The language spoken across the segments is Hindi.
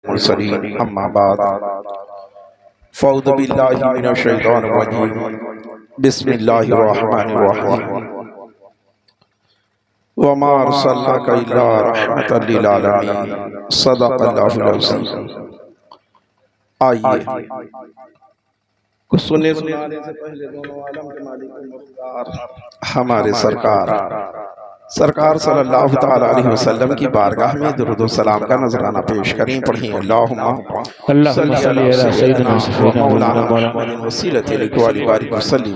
मुरसलीन अम्मा बाद फ़अऊज़ु बिल्लाहि मिनश शैतानिर रजीम बिस्मिल्लाहिर रहमानिर रहीम वमा अरसलनाका इल्ला रहमतल लिल आलमीन सदक़ल्लाहुल अज़ीम। आइए कुछ सुनने सुनाने से पहले दोनों आलम के मालिक मुख्तार हमारे सरकार सल्लल्लाहु तआला अलैहि वसल्लम की बारगाह में दुरूद व सलाम का नजराना पेश करें। पढ़ें अल्लाहुम्मा सल्ली अला सय्यिदिना मौलाना मुहम्मदिन वसीलति इलैका व अली बारिक वसल्लिम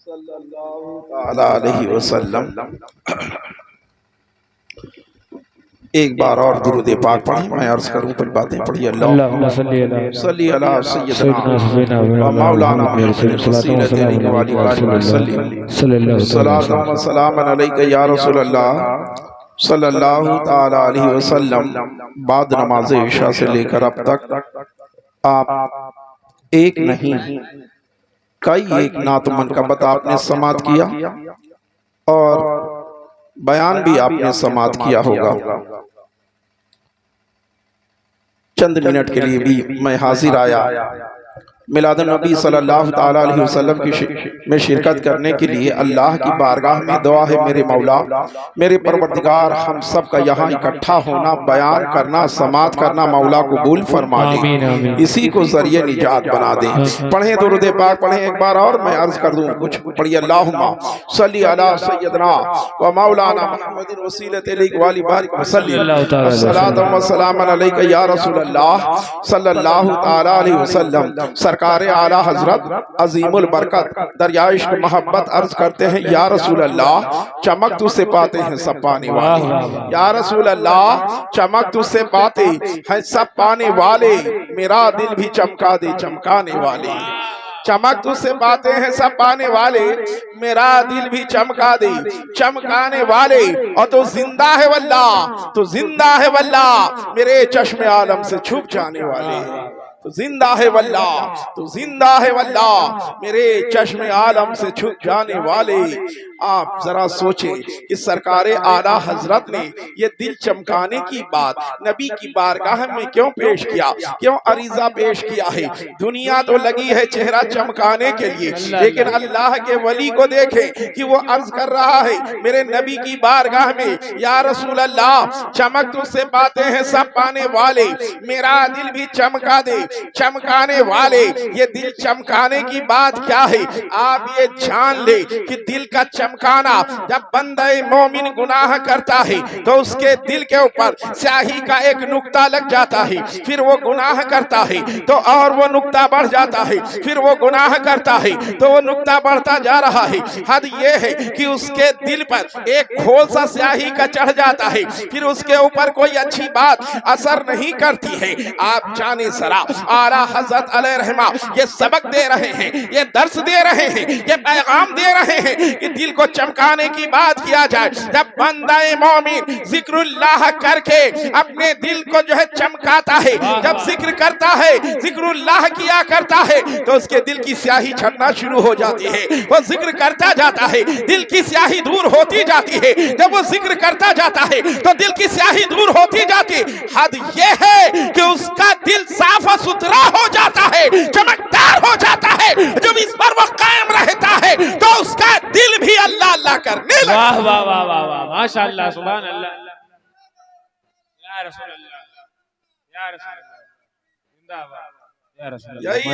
सल्लल्लाहु तआला अलैहि वसल्लम। एक बार और दुरूद पाक पढ़ें। मैं अर्ज करूं फिर बातें पढ़िए। अल्लाहुम्मा सल्ली अला सय्यिदिना व मौलाना मुहम्मदिन वसीलति इलैका व अली बारिक वसल्लिम सल्लल्लाहु व सलाम अलैका या रसूल अल्लाह सल्लल्लाहु तआला अलैहि वसल्लम। बाद नमाज इशा से लेकर अब तक आप एक नहीं कई एक नात मनकबत आपने समात किया और बयान भी आपने समात किया होगा। चंद मिनट के लिए भी मैं हाजिर आया मिलादुन नबी सल्लल्लाहु तआला अलैहि वसल्लम की में शिरकत करने के लिए। अल्लाह की बारगाह में दुआ है मेरे मौला मेरे परवरदिगार, हम सब का यहाँ इकट्ठा होना, बयान करना, समात करना मौला कबूल फरमा ले, इसी को जरिए निजात बना दे। पढ़े दुरूद पाक पढ़े एक बार और मैं अर्ज कर दूं कुछ पढ़िए। अल्लाहुम्मा सल्ली अला सय्यिदिना व मौलाना मुहम्मदिन वसीलति इलैका व अली बारिक वसल्लिम अस्सलातु व सलाम अलैका या रसूल अल्लाह सल्लल्लाहु तआला अलैहि वसल्लम। सरकार आला हजरत अजीमुल बरकत दरिया इश्क मोहब्बत अर्ज करते हैं या रसूल अल्लाह, चमक तुझसे पाते हैं सब पाने वाले। या रसूल अल्लाह, चमक तुझसे पाते हैं सब पाने वाले, मेरा दिल भी चमका दे चमकाने वाले। चमक तुझसे पाते हैं सब पाने वाले, मेरा दिल भी चमका दे चमकाने वाले। और तो जिंदा है वल्लाह, तो जिंदा है वल्लाह, मेरे चश्मे आलम से छुप जाने वाले। तो जिंदा है वल्लाह, तो जिंदा है वल्लाह, मेरे चश्मे आलम से छुप जाने वाले। आप जरा सोचें कि सरकारे आला हजरत ने ये दिल चमकाने की बात नबी की बारगाह में क्यों पेश किया, क्यों अरीजा पेश किया है। दुनिया तो लगी है चेहरा चमकाने के लिए, लेकिन अल्लाह के वली को देखें कि वो अर्ज कर रहा है मेरे नबी की बारगाह में, या रसूल अल्लाह, चमक तुझसे पाते हैं सब पाने वाले, मेरा दिल भी चमका दे चमकाने वाले। ये दिल चमकाने की बात क्या है, आप ये जान ले कि दिल का चमकाना, जब बंदे मोमिन गुनाह करता है तो उसके दिल के ऊपर स्याही का एक नुक्ता लग जाता है, फिर वो गुनाह करता है तो और वो नुक्ता बढ़ जाता है, फिर वो गुनाह करता है तो वो नुक्ता बढ़ता जा रहा है। हद ये है कि उसके दिल पर एक खोल सा स्याही का चढ़ जाता है, फिर उसके ऊपर कोई अच्छी बात असर नहीं करती है। आप जाने सरा आला हज़रत अलैहिर्रहमा ये सबक दे रहे हैं, ये दर्स दे रहे हैं, ये पैगाम दे रहे हैं कि दिल को चमकाने की बात किया जाए। जब बंदाए मोमिन जिक्रुल्लाह करके अपने दिल को जो है चमकाता है, जब जिक्र करता है, जिक्रुल्लाह किया करता है, तो उसके दिल की स्याही छटना शुरू हो जाती है। वो जिक्र करता जाता है, दिल की स्याही दूर होती जाती है। जब वो जिक्र करता जाता है तो दिल की स्याही दूर होती जाती। हद ये है कि उसका दिल साफ सुथरा हो जाता है, चमकदार हो जाता है। जब इस पर वो कायम रहता है तो उसका दिल भी अल्लाह अल्लाह करने लगता है। वाह वाह वाह वाह वाह, माशाअल्लाह, सुभान अल्लाह, या रसूल अल्लाह, या रसूल अल्लाह, जिंदाबाद। यही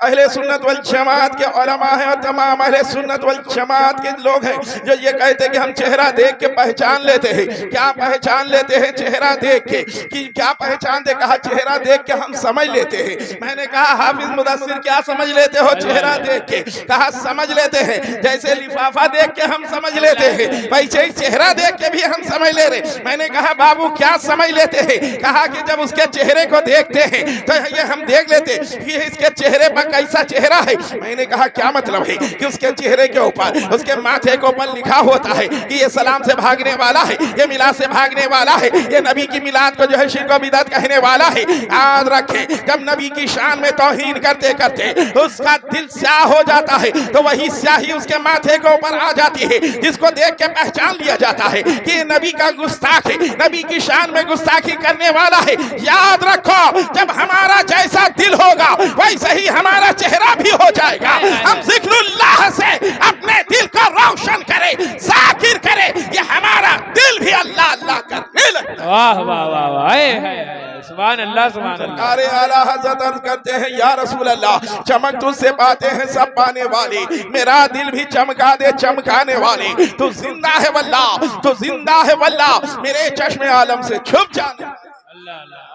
अहले सुन्नत वल जमात के उलमा हैं और तमाम अहले सुन्नत वल जमात के लोग हैं जो ये कहते हैं कि हम चेहरा देख के पहचान लेते हैं। क्या पहचान लेते हैं चेहरा देख के, कि क्या पहचान दे? कहा चेहरा देख के हम समझ लेते हैं। मैंने कहा हाफिज मुदस्सिर क्या समझ लेते हो चेहरा देख के? कहा समझ लेते हैं जैसे लिफाफा देख के हम समझ लेते हैं, वैसे ही चेहरा देख के भी हम समझ ले रहे। मैंने कहा बाबू क्या समझ लेते हैं? कहा कि जब उसके चेहरे को देखते हैं तो ये हम देख लेते कि इसके चेहरे पर कैसा चेहरा है। मैंने कहा क्या मतलब है कि उसके चेहरे के ऊपर, उसके माथे के ऊपर लिखा होता है कि ये सलाम से भागने वाला है, ये मिलाद से भागने वाला है, ये नबी की मिलाद को जो है शिर्क व बिदअत कहने वाला है। याद रखे, जब नबी की शान में तौहीन करते करते उसका दिल स्याह हो जाता है तो वही स्याही उसके माथे के ऊपर आ जाती है, जिसको देख के पहचान लिया जाता है कि ये नबी का गुस्ताख है, नबी की शान में गुस्ताखी करने वाला है। याद रखो, जब हमारा जैसा दिल होगा वैसे ही हमारा चेहरा भी हो जाएगा। हम जिक्रुल्लाह से अपने दिल को रोशन करें, जाकिर करें, ये हमारा दिल भी अल्लाह अल्लाह करने लगे। वाह वाह वाह वाह, सुभान अल्लाह सुभान अल्लाह। अरे आला हज़रत अर्ज़ करते हैं या रसूल अल्लाह, चमक तुझसे पाते हैं सब पाने वाले, मेरा दिल भी चमका दे चमकाने वाले। तू जिंदा है वल्लाह, तू जिंदा है वल्लाह, मेरे चश्मे आलम से छुप जाने। अल्लाह अल्लाह।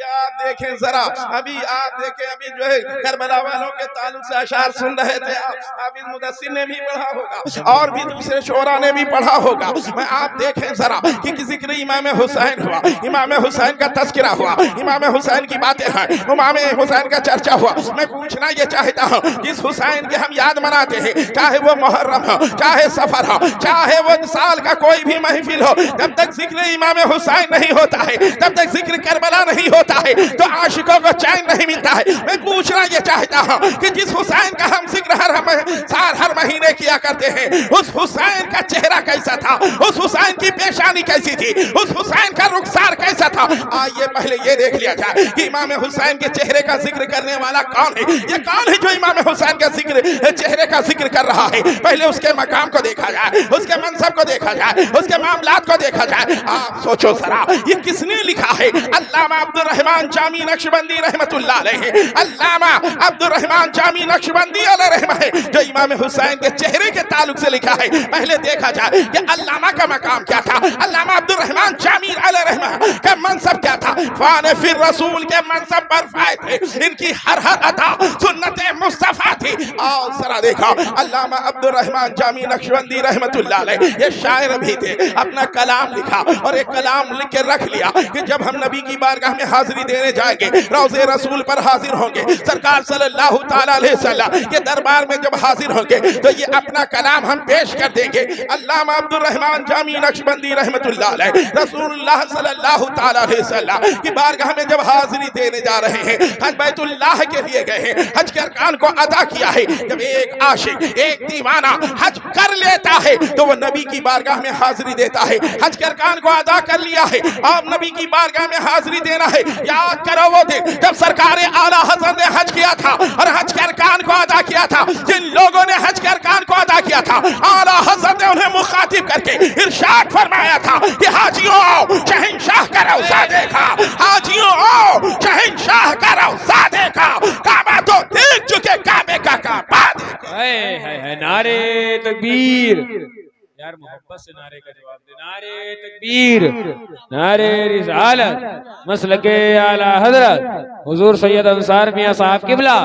आप देखें जरा, अभी आप देखें, अभी जो है करबला वालों के ताल्लुक से अशार सुन रहे थे, अभी मुदस्सिर ने भी पढ़ा होगा और भी दूसरे शोरा ने भी पढ़ा होगा। मैं आप देखें जरा कि जिक्र इमाम हुसैन हुआ, इमाम हुसैन का तस्करा हुआ, इमाम हुसैन की बातें हैं, इमाम हुसैन का चर्चा हुआ। मैं पूछना ये चाहता हूँ, जिस हुसैन के हम याद मनाते हैं, चाहे वो मुहर्रम हो, चाहे सफर हो, चाहे वो साल का कोई भी महफिल हो, जब तक जिक्र इमाम हुसैन नहीं होता है, तब तक जिक्र करबला नहीं होता है, तो आशिकों को चैन नहीं मिलता है। मैं पूछना ये चाहता हूं कि जिस हुसैन का हम जिक्र हर महीने किया करते हैं, उस हुसैन का चेहरा कैसा था, उस हुसैन की पेशानी कैसी थी, उस हुसैन का रुखसार कैसा था। आइए पहले ये देख लिया जाए कि इमाम हुसैन के चेहरे का जिक्र करने वाला कौन है। ये कौन है जो इमाम हुसैन का जिक्र, चेहरे का जिक्र कर रहा है। पहले उसके मकाम को देखा जाए, उसके मनसब को देखा जाए, उसके मामलात को देखा जाए। आप सोचो जरा, ये किसने लिखा है? अल्लामा अब्दुल रहमान जामी नक्शबंदी रहमतुल्लाह अलैहि, अल्लामा अब्दुल रहमान जामी नक्शबंदी अलैहि रहमह है, जो इमाम हुसैन के चेहरे के ताल्लुक से लिखा है। पहले देखा जाए कि अल्लामा का मकाम क्या था, अल्लामा अब्दुल रहमान जामी अलैहि रहमह का मनसब क्या था। फाने फिर रसूल के मनसब पर फायद थे, इनकी हर अता सुन्नत मुस्तफा थी। और जरा देखा, अल्लामा अब्दुल रहमान जामी नक्शबंदी रहमतुल्लाह अलैहि ये शायर भी थे, अपना कलाम लिखा और एक कलाम लिख के रख लिया कि जब हम नबी की बारगाह में हाजिरी देने जाएंगे, रोज़े रसूल पर हाजिर होंगे, सरकार सल्लल्लाहु ताला अलैहि वसल्लम के दरबार में जब हाजिर होंगे तो ये अपना कलाम हम पेश कर देंगे। अल्लामा अब्दुल रहमान जामी नक्शबंदी रहमतुल्लाह अलैहि रसूलुल्लाह सल्लल्लाहु ताला अलैहि वसल्लम की बारगाह में जब हाजिरी देने जा रहे हैं, हज बैतुल्लाह के लिए गए हैं, हज के अरकान को अदा किया है। जब एक आशिक, एक दीवाना हज कर लेता है तो वो नबी की बारगाह में हाजिरी देता है। हज के अरकान को अदा कर लिया है, अब नबी की बारगाह में हाजिरी देना है। याद करो वो दिन जब सरकार आला हज़रत ने हज किया था और हज के अरकान को अदा किया था। जिन लोगों ने हज के अरकान को अदा किया था, आला हज़रत ने उन्हें मुखातिब करके इरशाद फरमाया था कि हाजियों आओ, शहंशाह का रौज़ा देखा, हाजियों आओ, शहंशाह का रौज़ा देखा, काबा तो देख चुके, काबे का काबा देखा। नारे तकबीर, यार मोहब्बत से नारे का जवाब दे। नारे तकबीर, नारे रिसालत, मसलके आला हजरत हुजूर सैयद अंसार मियां साहब किबला।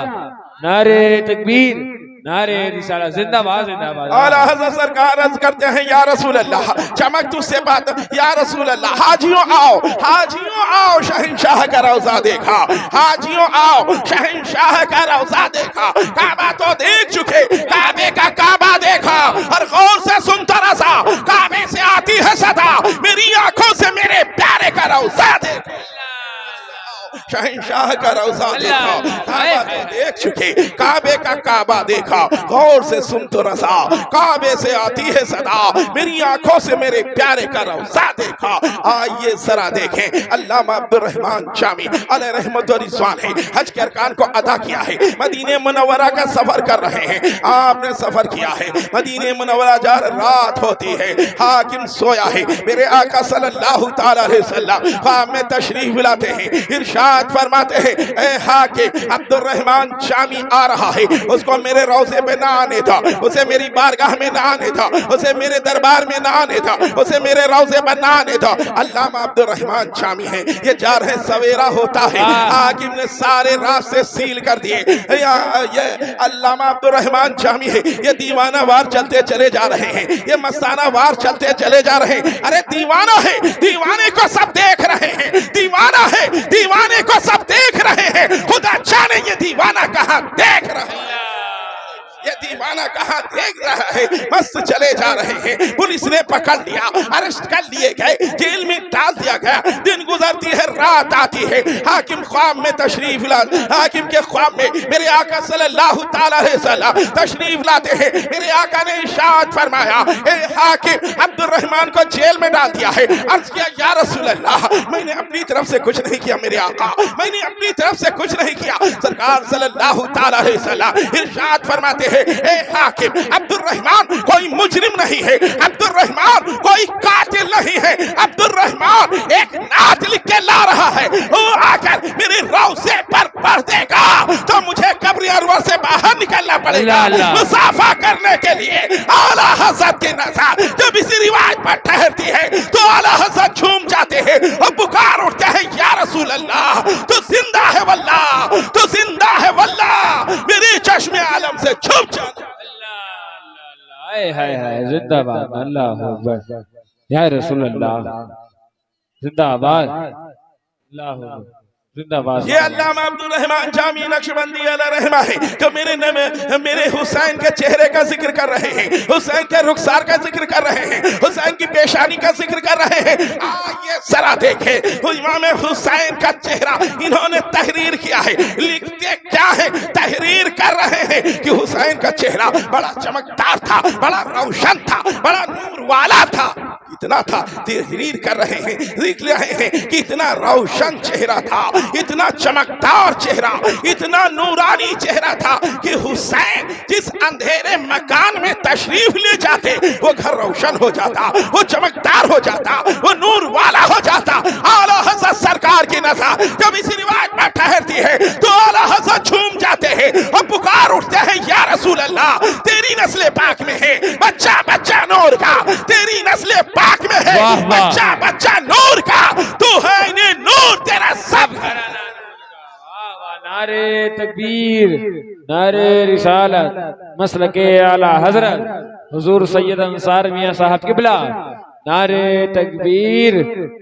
नारे तकबीर, नारे रिसालत, जिंदाबाद जिंदाबाद। आला हज़रत सरकार अर्ज़ करते हैं या रसूल अल्लाह, चमक तुझसे बात या रसूल अल्लाह, हाजियों आओ, हाजियों आओ, शहंशाह का रौज़ा देखा, हाजियों आओ, शहंशाह का रौज़ा देखा, काबा तो देख चुके, काबे का काबा देखा, और गौर से सुनता रहा, काबे से आती है सदा, मेरी आंखों से मेरे प्यारे का रौज़ा देखा, शहंशाह का रौज़ा देखा, काबा तो देख चुके, काबे का काबा देखा, गौर से सुन तो रसा, काबे से आती है सदा, मेरी आंखों से मेरे प्यारे का रौज़ा देखा। आइए जरा देखें, अल्लामा अब्दुल रहमान जामी अलैहि रहमत व रिज़वान है, हज के अरकान को अदा किया है, मदीने मुनव्वरा का सफर कर रहे हैं। आपने सफर किया है, मदीने मुनव्वरा जा रात होती है, हाकिम सोया है, मेरे आका सल्लल्लाहु ताला अलैहि वसल्लम ख्वाब में तशरीफ लाते हैं, इरशाद फरमाते हैं, ए हाकिम अब्दुल रहमान जामी आ रहा है, उसको मेरे रोज़े पे ना आने था, उसे मेरी बारगाह में ना आने था, उसे मेरे दरबार में ना आने था, उसे मेरे रोज़े पर ना आने था। अल्लामा अब्दुल रहमान जामी है, ये जा रहे, सवेरा होता है, हाकिम ने सारे रास्ते सील कर दिए। ये अल्लामा अब्दुल रहमान जामी है, ये दीवाना वार चलते चले जा रहे हैं, ये मस्ताना वार चलते चले जा रहे हैं। अरे दीवाना है, दीवाने को सब देख रहे हैं, दीवाना है, दीवाने को सब देख रहे हैं, हैं, खुदा जाने ये दीवाना कहाँ देख रहा है, ये दीवाना कहाँ देख रहा है। मस्त चले जा रहे हैं, पुलिस ने पकड़ लिया, अरेस्ट कर लिए गए, जेल में डाल दिया गया। दिन गुजरती है, रात आती है, हाकिम ख्वाब में तशरीफ ला, हाकिम के ख्वाब में मेरे आका सल्लल्लाहु ताला अलैहि वसल्लम तशरीफ लाते हैं। मेरे आका ने इरशाद फरमाया, हाकिम अब्दुल रहमान को जेल में डाल दिया है। अर्ज किया, या रसूल अल्लाह, मैंने अपनी तरफ से कुछ नहीं किया मेरे आका, मैंने अपनी तरफ से कुछ नहीं किया। सरकार सल्लल्लाहु ताला अलैहि वसल्लम इरशाद फरमाते हैं, ए हाकिम अब्दुल रहमान कोई मुजरिम नहीं है, अब्दुल रहमान कोई कातिल नहीं है, अब्दुल रहमान एक नात लिख के ला रहा है, वो आकर मेरे रोज़े पर पढ़ देगा तो मुझे कब्र अनवर से बाहर निकलना पड़ेगा मुसाफा करने के लिए। आला हज़रत की नज़र जब इसी रिवाज पर ठहरती है तो आला हज़रत झूम जाते हैं और पुकार उठते हैं, या रसूल अल्लाह, तू जिंदा है वल्लाह, तू जिंदा है वल्लाह, मेरे चश्मे आलम से छुप जा। हाय हाय हाय, जिंदाबाद, अल्लाह अकबर, या रसूल अल्लाह, जिंदाबाद, अल्लाह जिंदाबाद। ये अल्लामा अब्दुल रहमान जामी नक्शबंदी अलैहि रहमा है जो मेरे हुसैन के चेहरे का जिक्र कर रहे हैं, हुसैन के रुखसार का जिक्र कर रहे हैं, हुसैन की पेशानी का जिक्र कर रहे हैं। ये जरा देखे इमाम हुसैन का चेहरा इन्होंने तहरीर किया है, लिखते क्या है, तहरीर कर रहे हैं कि हुसैन का चेहरा बड़ा चमकदार था, बड़ा रोशन था, बड़ा नूर वाला था। इतना था, तहरीर कर रहे हैं, लिख रहे हैं कि इतना रोशन चेहरा था, इतना चमकदार चेहरा, इतना नूरानी चेहरा था कि हुसैन जिस अंधेरे मकान में तशरीफ ले जाते वो घर रोशन हो जाता, वो चमकदार हो जाता, वो नूर वाला हो जाता। आला हज़रत सरकार की नज़र जब इसी रिवाज में ठहरती है तो आला हज़रत झूम जाते हैं और पुकार उठते हैं, या रसूल अल्लाह, तेरी नस्ल पाक में है बच्चा बच्चा नूर का, तेरी नस्ल पाक में है बच्चा बच्चा नूर का, तू है इन्हें नूर, तेरा सब घराना। नारे तकबीर, नारे रिसालत, मसलके आला हजरत हुजूर सैयद अंसार मियां साहब किबला, नारे तकबीर,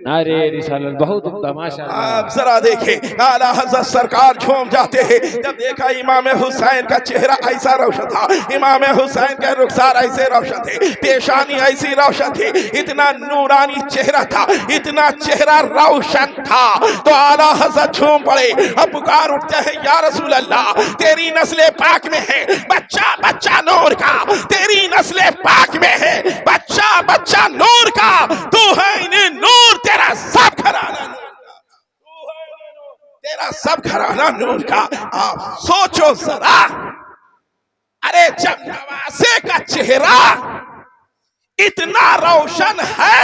नारे रिसालत, बहुत उम्दा माशाअल्लाह। आप जरा देखें, आला हज़रत सरकार झूम जाते हैं जब देखा इमाम हुसैन का चेहरा ऐसा रोशन था, इमाम हुसैन के रुखसार ऐसे रोशन थे, पेशानी ऐसी रोशन थी, इतना नूरानी चेहरा था, इतना चेहरा रोशन था, तो आला हज़रत झूम पड़े अब पुकार उठते हैं, या रसूल अल्लाह, तेरी नस्ल पाक में है बच्चा बच्चा नूर का, तेरी नस्ल पाक में है बच्चा बच्चा नूर का, तू है इन्हें नूर, तेरा सब घराना नूर का, तेरा सब घराना नूर का। आप सोचो जरा, अरे जब नवासे का चेहरा इतना रोशन है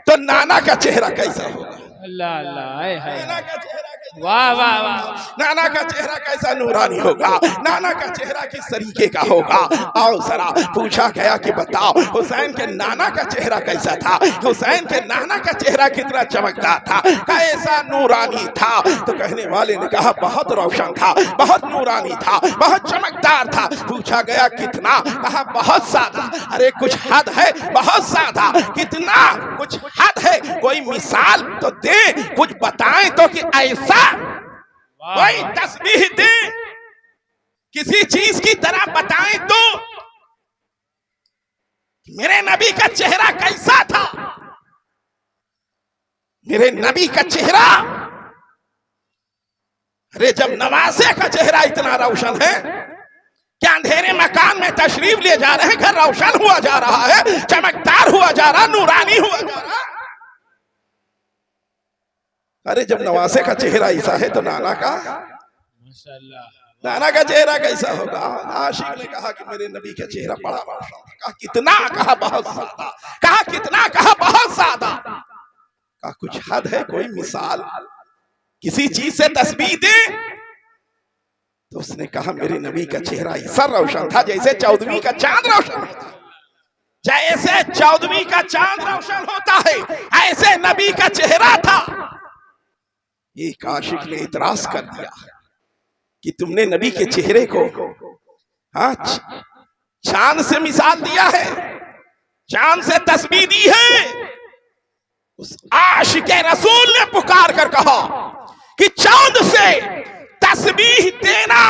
तो नाना का चेहरा कैसा होगा? अल्लाह अल्लाह, नाना का चेहरा वाह वाह वाह, नाना का चेहरा कैसा नूरानी होगा, नाना का चेहरा किस तरीके का होगा। आओ जरा, पूछा गया कि बताओ हुसैन के नाना का चेहरा कैसा था, हुसैन के नाना का चेहरा कितना चमकदार था, कैसा नूरानी था। तो कहने वाले ने कहा बहुत रोशन था, बहुत नूरानी था, बहुत चमकदार था। पूछा गया कितना, कहा बहुत सादा। अरे कुछ हद है, बहुत सादा, कितना कुछ हद है, कोई मिसाल तो दे, कुछ बताएं तो कि ऐसा कोई तस्बीह दे, किसी चीज की तरह बताएं तो मेरे नबी का चेहरा कैसा था। मेरे नबी का चेहरा, अरे जब नवासे का चेहरा इतना रोशन है, क्या अंधेरे मकान में तशरीफ ले जा रहे हैं, घर रोशन हुआ जा रहा है, चमकदार हुआ जा रहा, नूरानी हुआ जा रहा। अरे जब नवासे का चेहरा ऐसा है तो नाना का माशाअल्लाह, नाना का चेहरा कैसा होगा। आशिक ने कहा कि मेरे नबी का चेहरा बड़ा रोशन, कहा कितना, कहा बहुत सादा, कहा कितना, कहा बहुत सादा, कहा कुछ हद है, कोई मिसाल, किसी चीज से तस्बीह दे। तो उसने कहा मेरे नबी का चेहरा ऐसा रोशन था जैसे 14वीं का चांद रोशन होता, जैसे 14वीं का चांद रोशन होता है ऐसे नबी का चेहरा था। एक आशिक ने इतराज कर दिया कि तुमने नबी के चेहरे को चांद से मिसाल दिया है, चांद से तस्बीह दी है। उस आशिक रसूल ने पुकार कर कहा कि चांद से तस्बीह देना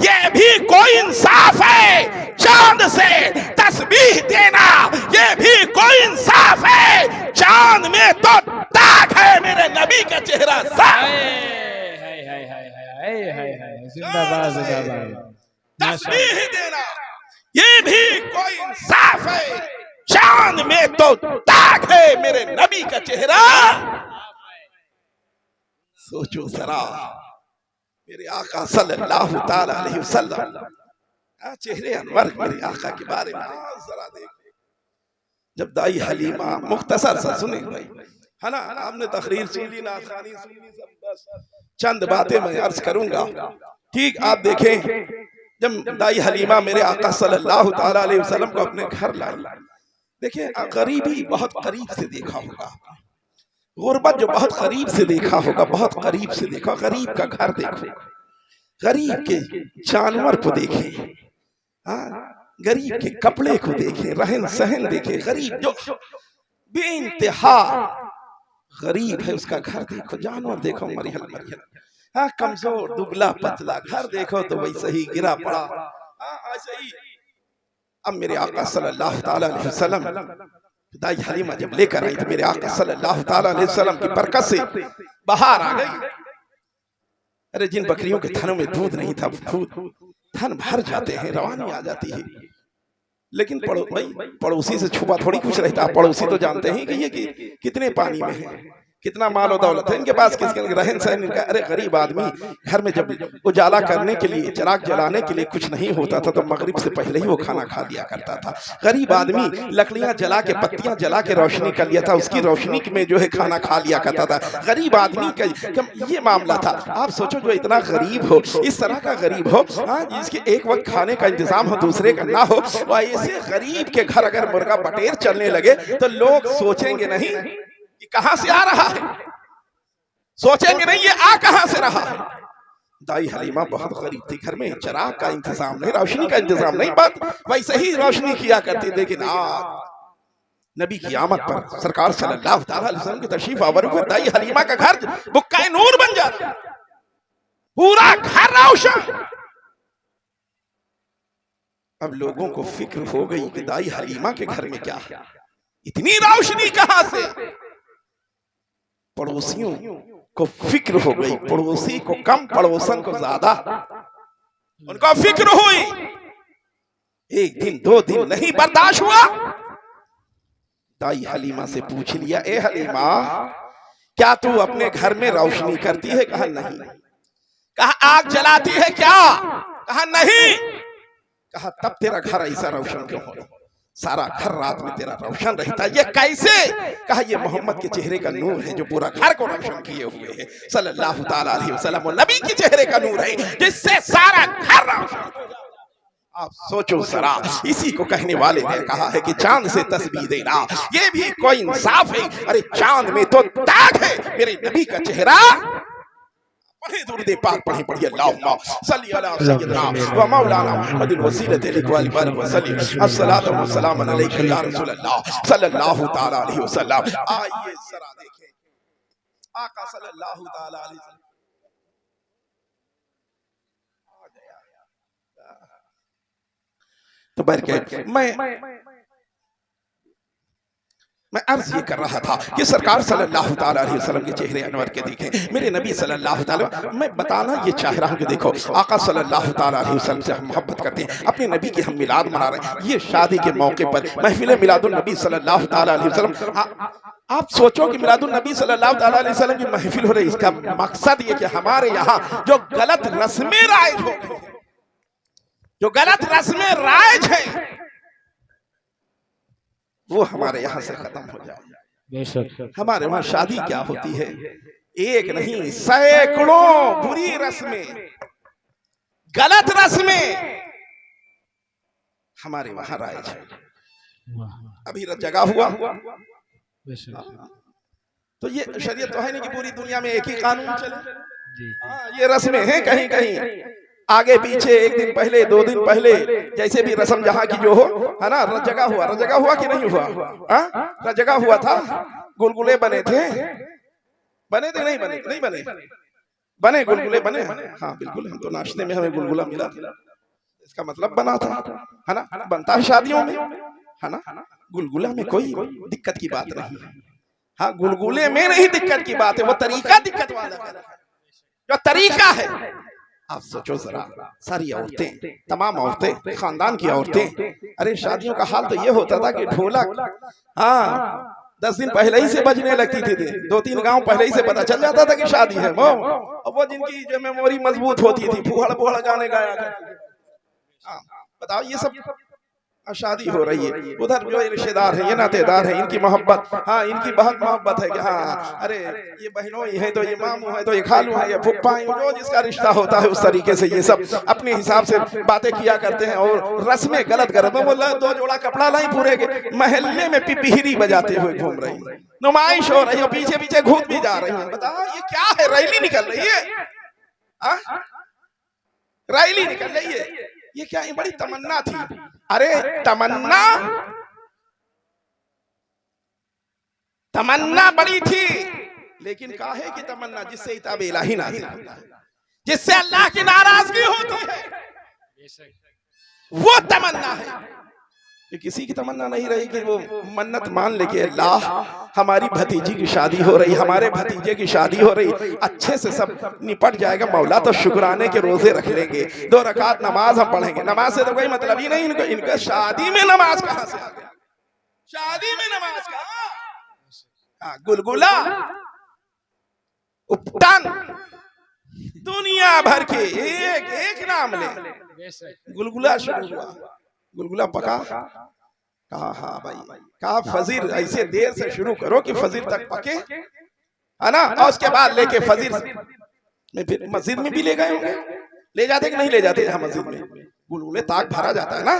ये भी कोई इंसाफ है, चांद से तस्बीह देना ये भी कोई इंसाफ है। चांद में तो दाग है मेरे नबी का चेहरा साफ। जिंदाबाद जिंदाबाद। तस्बीह देना ये भी कोई इंसाफ है, चांद में तो दाग है मेरे नबी का चेहरा। सोचो जरा मेरे आका सल्लल्लाहु ताला अलैहि वसल्लम चेहरे अनवर मेरे आका के बारे में जरा देखो। जब दाई हलीमा मुख्तसर सा सुने भाई है ना, आपने तकरीर सुन ली, नाथखानी सुन ली, सब बस चंद बातें मैं अर्ज करूंगा। ठीक, आप देखें जब दाई हलीमा मेरे आका सल्लल्लाहु ताला अलैहि वसल्लम को अपने घर लाई, देखिए गरीबी बहुत करीब से देखा होगा, गुर्बत जो बहुत करीब से देखा होगा, बहुत करीब से देखा। गरीब का घर देखो, गरीब के जानवर को देखें, गरीब के कपड़े को देखें, रहन सहन देखें। गरीब जो बेइंतहा गरीब है उसका घर देखो, जानवर देखो मरिहल मरिहल, हाँ कमजोर दुबला पतला, घर देखो तो वैसे ही गिरा पड़ा, ऐसे ही। अब मेरे आका सल्लल्लाहु ताला अलैहि वसल्लम दाई हलीमा जब लेकर आई तो मेरे आका सल्लल्लाहु ताला अलैहि वसल्लम की बरकत से बाहर आ गई। अरे जिन बकरियों के थनों में दूध नहीं था, दूध थन भर जाते हैं, रवानी आ जाती है। लेकिन पड़ोसी से छुपा थोड़ी कुछ रहता, पड़ोसी तो जानते हैं कि ये कितने पानी में है, कितना माल और दौलत है इनके पास, किसके रहन सहन इनका। अरे गरीब आदमी घर में जब उजाला करने के लिए, चिराग जलाने के लिए कुछ नहीं होता था तो मगरिब से पहले ही वो खाना खा लिया करता था। गरीब आदमी लकड़ियां जला के, पत्तियां जला के रोशनी कर लिया था, उसकी रोशनी में जो है खाना खा लिया करता था। गरीब आदमी का ये मामला था। आप सोचो जो इतना गरीब हो, इस तरह का गरीब हो, जिसके एक वक्त खाने का इंतजाम हो, दूसरे का ना हो, ऐसे गरीब के घर अगर मुर्गा बटेर चलने लगे तो लोग सोचेंगे नहीं कि कहां से आ रहा है, सोचेंगे नहीं ये आ कहां से रहा है। दाई हलीमा बहुत गरीब थी, घर में चिराग का इंतजाम नहीं, रोशनी का इंतजाम नहीं, बात वैसे ही रोशनी किया करती। लेकिन आज नबी की आमद पर, सरकार सल्लल्लाहु अलैहि वसल्लम की तशरीफ आवर पर दाई हलीमा का घर बुक्का नूर बन जाता, पूरा घर रोशन। अब लोगों को फिक्र हो गई कि दाई हलीमा के घर में क्या है, इतनी रोशनी कहां से। पड़ोसियों को फिक्र हो गई, पड़ोसी को कम पड़ोसन को ज्यादा उनको फिक्र हुई। एक दिन दो दिन नहीं बर्दाश्त हुआ, दाई हलीमा से पूछ लिया, ए हलीमा क्या तू अपने घर में रोशनी करती है? कहा नहीं। कहा आग जलाती है क्या? कहा नहीं। कहा तब तेरा घर ऐसा रोशन क्यों हो, सारा घर रात में तेरा रोशन रहता है, ये कैसे? कहा ये मोहम्मद के चेहरे का नूर है जो पूरा घर को रोशन किए हुए है, सल्लल्लाहु ताला अलैहि वसल्लम। नबी के चेहरे का नूर है जिससे सारा घर रोशन। आप सोचो जरा, इसी को कहने वाले ने कहा है कि चांद से तस्बीह देना ये भी कोई इंसाफ है। अरे चांद में तो दाग है मेरे नबी का चेहरा। पढ़े दुरूद पाक पढ़े, पढ़िए अल्लाहुम्मा सल्ली अला सय्यदना व मौलाना मुहम्मदिन वसीलत लिक़वाल बारिक वसल्लम अस्सलातु वस्सलामु अलैका या रसूल अल्लाह सल्लल्लाहु ताला अलैहि वसल्लम। आइए जरा देखें आका सल्लल्लाहु ताला अलैहि वसल्लम आ गया। तो बरकत मैं अर्ज ये कर रहा था कि सरकार सल्लल्लाहु ताला अलैहि वसल्लम के चेहरे अनवर के देखें, मेरे नबी सल्लल्लाहु ताला। मैं बताना ये चाह रहा हूँ कि देखो आका सल्लल्लाहु ताला अलैहि वसल्लम से हम मोहब्बत करते हैं, अपने नबी की हम मिलाद मना रहे हैं। ये शादी के मौके पर महफिल मिलादुन नबी सल्लल्लाहु ताला अलैहि वसल्लम। आप सोचो कि मिलादुन नबी सल्लल्लाहु ताला अलैहि वसल्लम की महफिल हो रही, इसका मकसद ये कि हमारे यहाँ जो गलत रस्में राइज हो गई, जो गलत रस्में राइज है वो हमारे यहाँ से खत्म हो जाए। हमारे वहां शादी क्या होती है, एक नहीं सैकड़ों बुरी रस्में, गलत रस्में हमारे वहां राइज है। अभी जगह हुआ तो ये शरीयत तो है नहीं कि पूरी दुनिया में एक ही कानून चले। ये रस्में हैं कहीं कहीं आगे पीछे, एक दिन पहले दो दिन पहले, जैसे भी रस्म जहाँ की जो हो है ना। रजगा हुआ कि नहीं हुआ? रजगा हुआ था, गुलगुले बने थे नहीं बने? बने गुलगुले बने? हाँ बिल्कुल, हम तो नाश्ते में हमें गुलगुला मिला, इसका मतलब बना था, है ना? बनता है शादियों में, है ना? गुलगुला में कोई दिक्कत की बात नहीं है। हाँ, गुलगुले में नहीं दिक्कत की बात है, वो तरीका दिक्कत वाला है। जो तरीका है, आप सोचो जरा, सारी औरतें, तमाम औरतें, खानदान की औरतें, अरे शादियों का हाल तो ये होता था कि ढोलक, हाँ 10 दिन पहले ही से बजने लगती थी, 2-3 गांव पहले ही से पता चल जाता था कि शादी है। वो जिनकी जो मेमोरी मजबूत होती थी, फुहड़ फुहड़ गाने गाया करती थी। हाँ, बताओ ये सब शादी हो रही है, उधर जो रिश्तेदार है, ये नातेदार है, इनकी मोहब्बत, हाँ इनकी बहुत मोहब्बत है कि हाँ अरे ये बहनों ही है, तो ये मामू है, तो ये खालू है, ये फुप्पा है, जो जिसका रिश्ता होता है उस तरीके से ये सब अपने हिसाब से बातें किया करते हैं। और रस्में गलत गलत, वो 2 जोड़ा कपड़ा लाई पूरे के महल्ले में पिपीहिरी बजाते हुए घूम रही है, नुमाइश हो रही है, पीछे पीछे घूम भी जा रही है। बताओ ये क्या है? रैली निकल रही है, रैली निकल रही है, ये क्या? ये बड़ी तमन्ना थी। अरे तमन्ना बड़ी थी, लेकिन काहे की तमन्ना? जिससे इताब इलाही नाज़िल होता है, जिससे अल्लाह की नाराजगी होती है, वो तमन्ना है। ये किसी की तमन्ना नहीं रही कि वो मन्नत मान ले कि अल्लाह हमारी भतीजी की शादी हो रही, हमारे भतीजे की शादी हो रही, अच्छे से सब निपट जाएगा, मौला तो शुक्राने के रोजे रख लेंगे, 2 रकात नमाज हम पढ़ेंगे। नमाज से तो कोई मतलब ही नहीं इनका शादी में नमाज कहां से आ गया? शादी में नमाज कहां? गुलगुला उपटन, दुनिया भर के एक एक नाम ले, गुलगुला शुरू हुआ, गुलगुला पका, कहा हाँ भाई, कहा फजीर ऐसे देर से शुरू करो कि फजीर तक पके, है ना? और उसके बाद लेके फजीर में फिर मस्जिद में भी ले गए होंगे, ले जाते कि नहीं ले जाते? यहाँ मस्जिद में गुलगुले ताक भरा जाता है ना,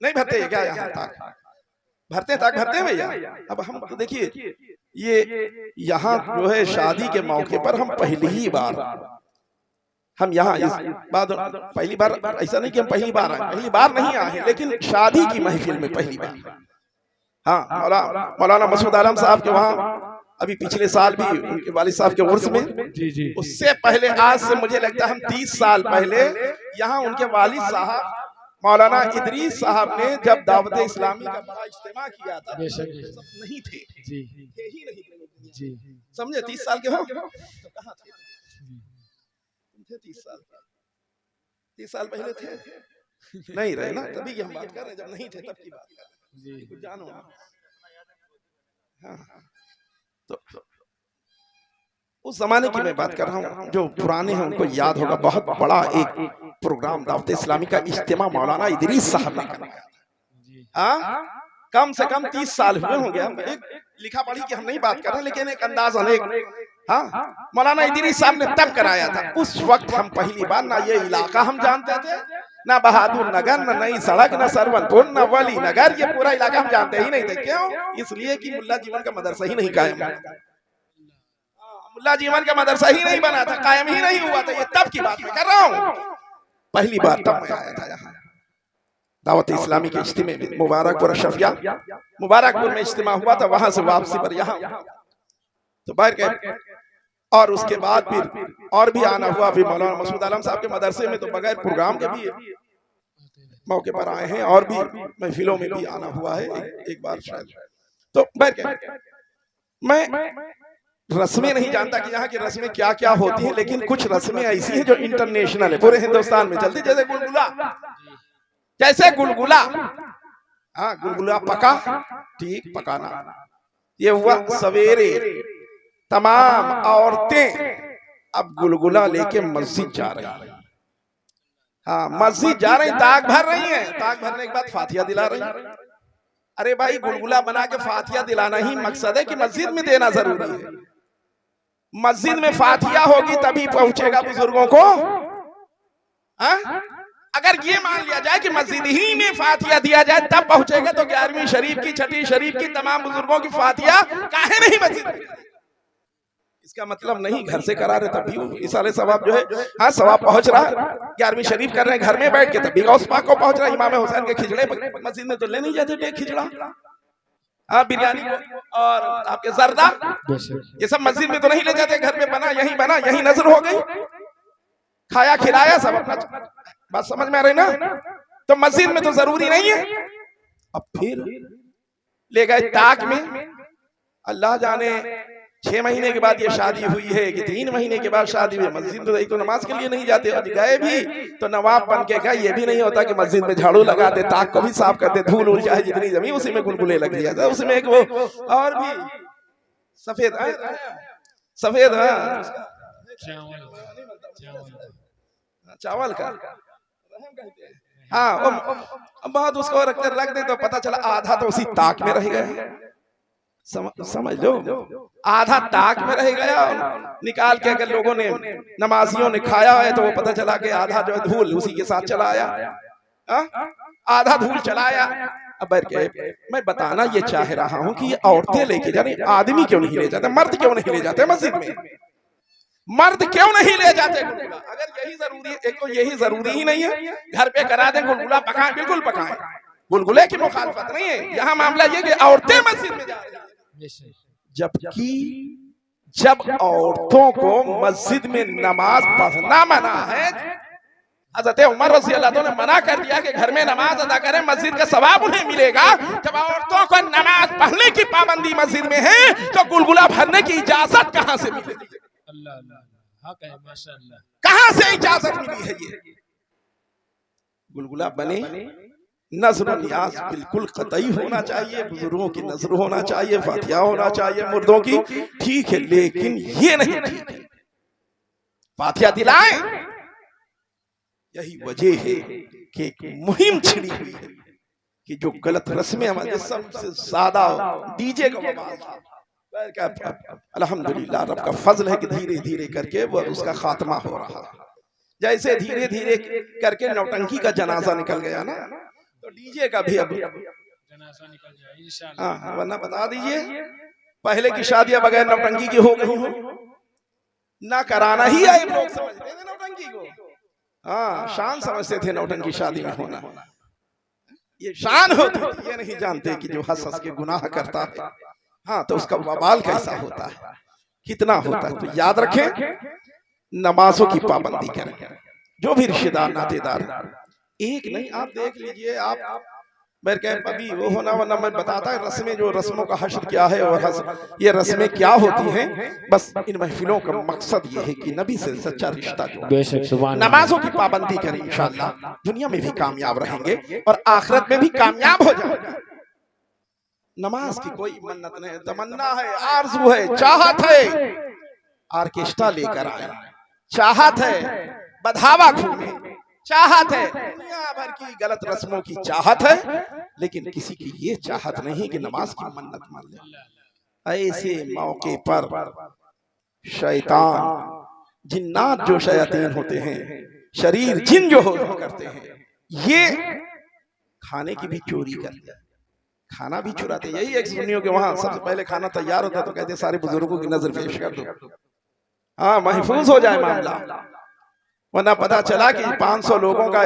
नहीं भरते क्या? यहाँ ताक भरते, ताक भरते हैं भैया। अब हम तो देखिए, ये यहाँ जो है शादी के मौके पर हम पहली बार, हम यहाँ इस बात पहली बार, ऐसा नहीं कि हम पहली बार आए, पहली बार नहीं आए, लेकिन शादी की महफिल में पहली बार। हाँ, मौलाना मसूद आलम साहब के वहाँ अभी पिछले साल भी उनके वालिद साहब के उर्स में, उससे पहले आज से मुझे लगता है हम 30 साल पहले यहाँ उनके वालिद साहब मौलाना इदरीस साहब ने जब दावत इस्लामी का बड़ा इज्तिमा किया था, नहीं थे, ही नहीं, समझे? 30 साल के हो तो कहाँ थे? 30 साल पहले थे, नहीं रहे ना, तभी की हम बात कर रहे हैं, जब नहीं थे तब की बात कर रहे हैं, कुछ जानो। हाँ, तो उस जमाने की मैं बात कर रहा हूँ, जो पुराने हैं उनको याद होगा, बहुत बड़ा एक प्रोग्राम दावत इस्लामी का इज्तिमा मौलाना इदरीस साहब ने कराया। कम से कम 30 साल हुए होंगे। हम एक लिखा पढ़ी की हम नहीं बात कर रहे, लेकिन एक अंदाज अनेक, हाँ मौलाना इदरीस साहब ने तब कराया था। उस वक्त हम पहली बार, ना ये इलाका हम जानते थे, ना बहादुर नगर, ना नई सड़क, ना सरवनपुर, ना वली नगर, ये पूरा इलाका हम जानते ही नहीं थे। क्यों? इसलिए कि मुल्ला जीवन का मदरसा ही नहीं कायम, मुल्ला जीवन का मदरसा ही नहीं बना था, कायम ही नहीं हुआ था। ये तब की बात मैं कर रहा हूँ, पहली बार तब मैं आया था यहाँ दावत इस्लामी के इज्तिमे में। मुबारकपुर अशरफिया, मुबारकपुर में इज्तिमा हुआ था, वहां से वापसी पर यहाँ तो बाहर गए। और उसके बाद फिर और भी आना हुआ, फिर मौलाना मसूद आलम साहब के मदरसे में तो बगैर प्रोग्राम के भी मौके पर आए हैं, और भी महफिलों में भी आना हुआ है एक बार शायद। तो मैं रस्में नहीं जानता कि यहाँ की रस्में क्या क्या होती हैं, लेकिन कुछ रस्में ऐसी हैं जो इंटरनेशनल है, पूरे हिंदुस्तान में चलती। जैसे गुलगुला, जैसे गुलगुला, हाँ गुलगुला पका, ठीक पकाना, ये हुआ सवेरे। तमाम औरतें अब गुलगुला लेके मस्जिद जा रही हैं, हाँ मस्जिद जा रही, ताक भर रही हैं, ताक भरने के बाद फातिहा दिला रही हैं। अरे भाई, गुलगुला बना के फातिहा दिलाना ही मकसद है कि मस्जिद में देना जरूरी है। मस्जिद में फातिहा होगी तभी पहुंचेगा बुजुर्गों को। अगर ये मान लिया जाए कि मस्जिद ही में फातिहा दिया जाए तब पहुंचेगा, तो 11वीं शरीफ की, 6ठी शरीफ की तमाम बुजुर्गों की फातिहा काहे नहीं मस्जिद में? इसका मतलब नहीं घर से करा रहे तब भी इसाले सवाब जो है, हाँ सवाब पहुंच रहा है। 11वीं शरीफ कर रहे हैं घर में बैठ के, तब भी गौस पाक को पहुंच रहा है। इमाम हुसैन के खिचड़े मस्जिद में तो ले नहीं जाते थे, खिचड़ा, हाँ बिरयानी और आपके जर्दा बेशक। ये सब मस्जिद में तो नहीं ले जाते, घर में बना यही नजर हो गई, खाया खिलाया सब अपना। बात समझ में आ रही ना? तो मस्जिद में तो जरूरी नहीं है। अब फिर ले गए ताक में, अल्लाह जाने 6 महीने के बाद ये शादी हुई है कि 3 महीने के बाद शादी हुई। मस्जिद में तो नमाज के लिए नहीं जाते, और गए भी तो नवाब बन के गए। ये भी नहीं होता कि मस्जिद में झाड़ू लगा दे, ताक को भी साफ कर दे, धूल उल चाहे जितनी जमी उसी में गुलगुले लग दिया जाए, उसमें एक वो और भी सफेद चावल का हाँ बहुत उसको रख दे तो पता चला आधा तो उसी ताक में रह गया। समझ लो, आधा ताक में रह गया। निकाल के अगर लोगों ने नमाजियों ने खाया है तो वो पता चला कि आधा जो है धूल उसी के साथ चला आया, आधा धूल चलाया। अब मैं बताना ये चाह रहा हूं कि ये औरतें लेके जाने, आदमी क्यों नहीं ले जाते, मर्द क्यों नहीं ले जाते मस्जिद में? मर्द क्यों नहीं ले जाते गुलगुला? अगर यही जरूरी है, एक तो यही जरूरी ही नहीं है, घर पे करा दें गुलगुला, पकाएं, बिल्कुल पकाएं, गुलगुले की मुखालफत नहीं है। यहाँ मामला ये कि औरतें मस्जिद में जा रही हैं, जबकि जब औरतों को मस्जिद में नमाज पढ़ना मना है, हज़रत उमर रज़ी अल्लाह अन्हु ने मना कर दिया कि घर में नमाज अदा करें, मस्जिद का सवाब उन्हें मिलेगा। जब औरतों को नमाज पढ़ने की पाबंदी मस्जिद में है तो गुलगुला भरने की इजाजत कहां से मिलेगी? अल्लाह अल्लाह, हक है, माशाअल्लाह। कहां से इजाजत मिली है? ये गुलगुला बने, नजर नियाज बिल्कुल कतई होना चाहिए, बुजुर्गों की नजर होना चाहिए, फातिहा होना चाहिए, मुर्दों की, ठीक है, लेकिन ये नहीं ठीक है। फातिहा दिलाएं, यही वजह है कि एक मुहिम छिड़ी हुई है कि जो गलत रस्में हमारे सबसे ज्यादा डीजे का अल्हम्दुलिल्लाह रब का फजल है कि धीरे धीरे करके वो उसका खात्मा हो रहा है। जैसे धीरे धीरे करके नौटंकी का जनाजा निकल गया ना, तो डीजे का भी अब जनाजा निकल जाए इंशाअल्लाह। हाँ, वरना बता दीजिए पहले की शादियां बगैर नौटंकी की हो गई हो, ना कराना ही आए, लोग समझते थे नौटंकी को, हाँ शान समझते थे नौटंकी शादी में होना, ये शान होती थी। ये नहीं जानते कि जो हंस हंस के गुनाह करता है, हाँ तो उसका वबाल कैसा होता है, कितना होता है। तो याद रखें, नमाजों की पाबंदी करें, जो भी रिश्तेदार नातेदार, एक नहीं, आप देख लीजिए, आप मेरे कह अभी वो होना, वरना मैं बताता है रस्में, जो रस्मों का हश्र क्या है और ये रस्में क्या होती हैं। बस इन महफिलों का मकसद ये है कि नबी से सच्चा रिश्ता जो, नमाजों की पाबंदी करें, इंशाअल्लाह दुनिया में भी कामयाब रहेंगे और आखिरत में भी कामयाब हो जाएंगे। नमाज की कोई मन्नत नहीं, तमन्ना है, आरज़ू है, चाहत है, ऑर्केस्ट्रा लेकर आए, चाहत है, बधावा घूमे, चाहत है, दुनिया भर की गलत रस्मों की चाहत है, लेकिन किसी की ये चाहत नहीं कि नमाज की मन्नत मान ले। ऐसे मौके पर शैतान, जिन्नात जो शयातीन होते हैं, शरीर जिन जो करते हैं, ये खाने की भी चोरी करते हैं, खाना भी चुराते। यही एक सुन्नियों के वहां सबसे पहले खाना तैयार होता तो कहते सारे बुजुर्गों की नजर पेश कर दो, हाँ महफूज हो जाए मामला। वरना पता चला कि 500 लोगों का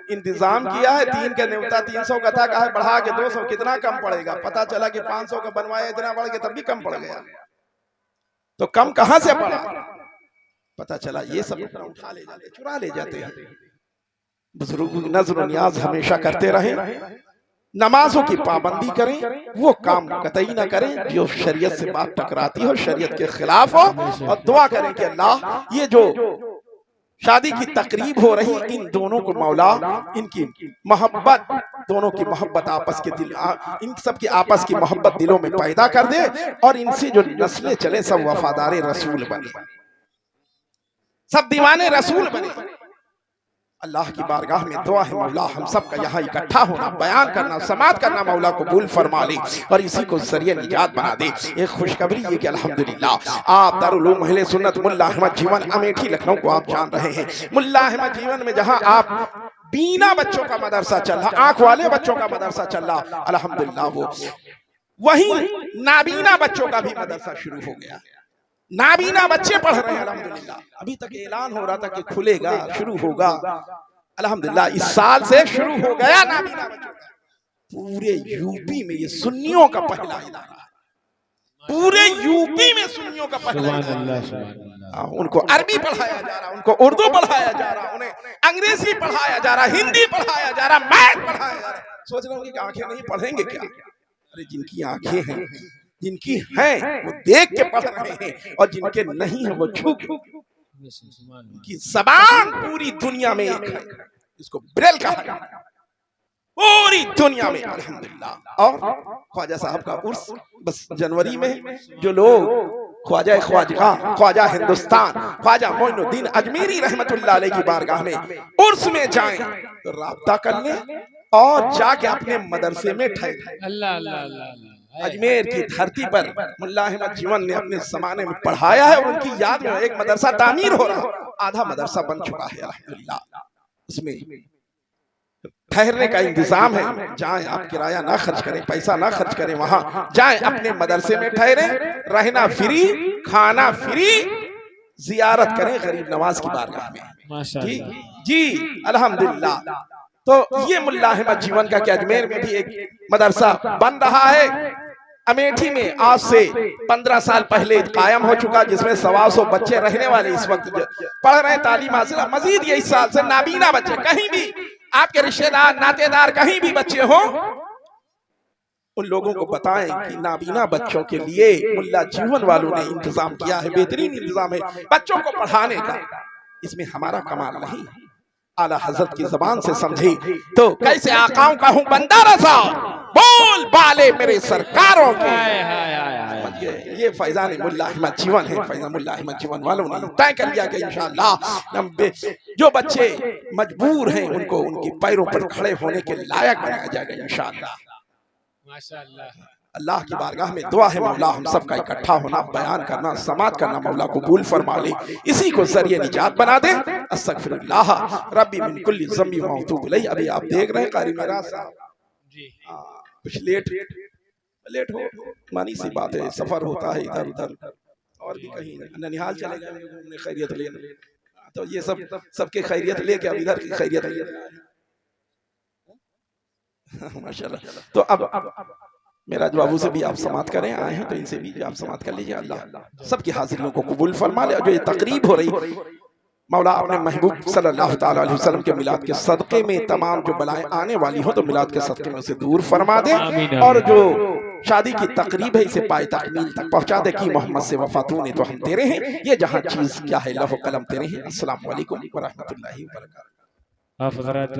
इंतजाम किया है, 3 का न्योता 300 का था, कहा बढ़ा के 200, कितना कम पड़ेगा? पता चला कि 500 का बनवाया, इतना बढ़ के तब भी कम पड़ गया। तो कम कहां से पड़ा? पता चला ये सब उठा ले जाते, चुरा ले जाते हैं। बुजुर्गों की नजर नियाज हमेशा करते रहे, नमाजों की पाबंदी करें, वो काम कतई ना करें जो शरीयत से बात टकराती हो, शरीयत के खिलाफ हो, और दुआ करें कि अल्लाह ये जो शादी की तकरीब हो रही, इन दोनों को मौला इनकी मोहब्बत, दोनों की मोहब्बत आपस के दिल, इन सब की आपस की मोहब्बत दिलों में पैदा कर दे, और इनसे जो नस्लें चले सब वफादार रसूल बने, सब दीवाने रसूल बने। अल्लाह की बारगाह में दुआ है मौला हम सब का यहाँ इकट्ठा होना, बयान करना, समात करना मौला कबूल फरमा ले और इसी को जरिए निजात बना दे। एक खुशखबरी ये कि अल्हम्दुलिल्लाह आप दारुल उलूम अहले सुन्नत मुल्ला अहमद जीवन अमेठी लखनऊ को आप जान रहे हैं। मुल्ला अहमद जीवन में जहाँ आप बीना बच्चों का मदरसा चल रहा, आंख वाले बच्चों का मदरसा चल रहा, अल्हम्दुलिल्लाह वो वहीं नाबीना बच्चों का भी मदरसा शुरू हो गया, नाबीना बच्चे पढ़ रहे हैं अल्हम्दुलिल्लाह। अभी तक ऐलान हो रहा था कि खुलेगा, शुरू होगा, अल्हम्दुलिल्लाह इस साल से शुरू हो गया नाबीना बच्चों का। पूरे यूपी में ये सुन्नियों का पहला इदारा है, पूरे यूपी में सुन्नियों का पढ़ाया सुभान जा अल्लाह रहा सुभान है। अल्लाह। उनको अरबी पढ़ाया जा रहा, उनको उर्दू पढ़ाया जा रहा, उन्हें अंग्रेजी पढ़ाया जा रहा, हिंदी पढ़ाया जा रहा, मैथ पढ़ाया जा रहा। सोच रहे होंगे कि आंखें नहीं पढ़ेंगे क्या? अरे जिनकी आंखें हैं, जिनकी हैं, वो देख के पढ़ रहे हैं, और जिनके नहीं है वो छू के। सुभान अल्लाह। की जबान पूरी दुनिया में एक है, इसको ब्रेल कहा जाता है, पूरी दुनिया में अल्हम्दुलिल्लाह। और ख्वाजा साहब का उर्स बस जनवरी में, जो लोग ख्वाजा ख्वाजा ख्वाजा हिंदुस्तान ख्वाजा मोइनुद्दीन अजमेरी रहमतुल्लाह अलैह की बारगाह में उर्स में जाएं तो राब्ता कर लें और जाके अपने मदरसे में ठहरें। अल्लाह अल्लाह अल्लाह। अजमेर की धरती पर मुल्ला अहमद जीवन ने अपने जमाने में पढ़ाया है, और उनकी याद में एक मदरसा तामीर हो रहा है, आधा मदरसा बन चुका है अल्हम्दुलिल्लाह। उसमें ठहरने का इंतजाम है, जाएं आप, किराया ना खर्च करें, पैसा ना खर्च करें, वहां जाएं अपने मदरसे में ठहरे, रहना फ्री, खाना फ्री, जियारत करें गरीब नवाज की बारगाह में। जी माशाअल्लाह। जी अल्हम्दुलिल्लाह। तो ये मुल्ला अहमद जीवन का कि अजमेर में भी एक मदरसा बन रहा है। अमेठी में आज से 15 साल पहले कायम हो चुका, जिसमें 125 बच्चे रहने वाले इस वक्त पढ़ रहे हैं, तालीम हासिल। मजीद ये इस साल से नाबीना बच्चे, कहीं भी आपके रिश्तेदार नातेदार कहीं भी बच्चे हो, उन लोगों को बताएं कि नाबीना बच्चों के लिए मुल्ला जीवन वालों ने इंतजाम किया है, बेहतरीन इंतजाम है बच्चों को पढ़ाने का। इसमें हमारा कमाल नहीं, आला हजरत की जबान से समझे तो कैसे आकाओं का हूं बंदा रसा, बोल बाले मेरे सरकारों के। हाय हाय हाय हाय। ये फैजान मुल्ला अहमद जीवन है। फैजान मुल्ला अहमद जीवन वालों ने तय कर लिया कि इंशाअल्लाह जो बच्चे मजबूर हैं उनको उनके पैरों पर खड़े होने के लायक बनाया जाएगा इंशाअल्लाह। माशाअल्लाह। अल्लाह की बारगाह में दुआ है, मौला हम सबका इकट्ठा होना, बयान करना, समात करना, मौला कबूल फरमा ले, इसी को जरिए निजात बना दे। अस्तगफिरुल्लाह रब्बी मिन कुल्ली ज़म्बि व अतूबु इलैहि। अभी आप देख रहे हैं कारी मेरा साहब जी कुछ लेट हो, मानी सी बात है, सफर होता है इधर उधर, और भी कहीं ननिहाल चले गए घूमने खैरियत लेने, तो ये सबके खैरियत लेके अब इधर की खैरियत ले माशाल्लाह। तो अब मेरा बाबू से भी आप समात करें, आए हैं तो इनसे भी आप समात कर लीजिए। अल्लाह सबकी हाजिरियों को कबूल फरमा ले। जो ये तकरीब हो रही, मौला अपने महबूब सल्लल्लाहु ताला अलैहि वसल्लम के मिलाद के सदक़े में तमाम जो बलाएं आने वाली हो तो मिलाद के सदक़े में उसे दूर फरमा दे, और जो शादी की तकरीब है इसे पाए तकमील तक पहुंचा दे कि मोहम्मद से वफा तूने तो हम तेरे हैं, ये जहां चीज क्या है लौह कलम तेरे हैं। अस्सलाम वालेकुम व रहमतुल्लाहि व बरकातहू। आप हजरात